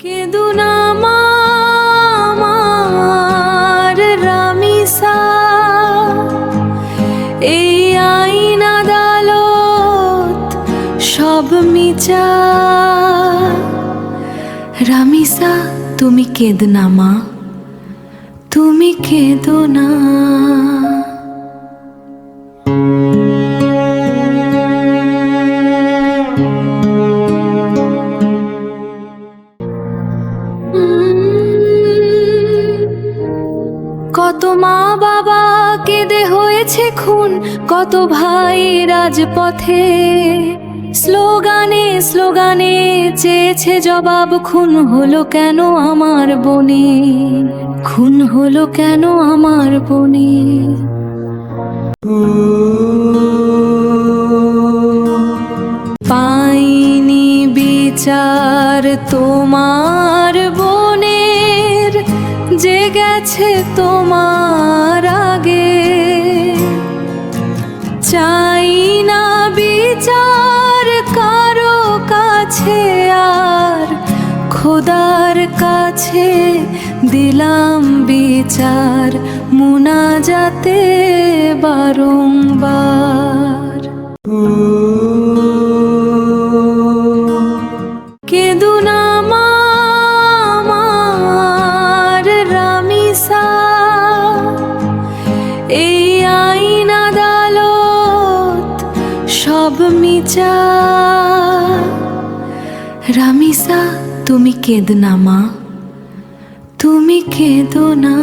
কেঁদো না মা আমার রামিসা, এই আইন আদালত সব মিছা। রামিসা তুমি কেঁদো না মা, তুমি কেঁদো না। কত মা বাবা কেঁদে হয়েছে খুন, কত ভাই রাজপথে স্লোগানে স্লোগানে চেয়েছে জবাব। খুন হলো কেন আমার বনে, খুন হলো কেন আমার বনে। পাইনি বিচার তোমার বোনের, যে গেছে তোমার আগে। চাই না বিচার কারো কাছে আর, খোদার কাছে দিলাম বিচার মুনাজাতে বারংবার। কেঁদো না মা আমার রামিসা, এই আইন আদালত সব মিছা। রামিসা তুমি কেঁদো না মা, তুমি কেঁদো না।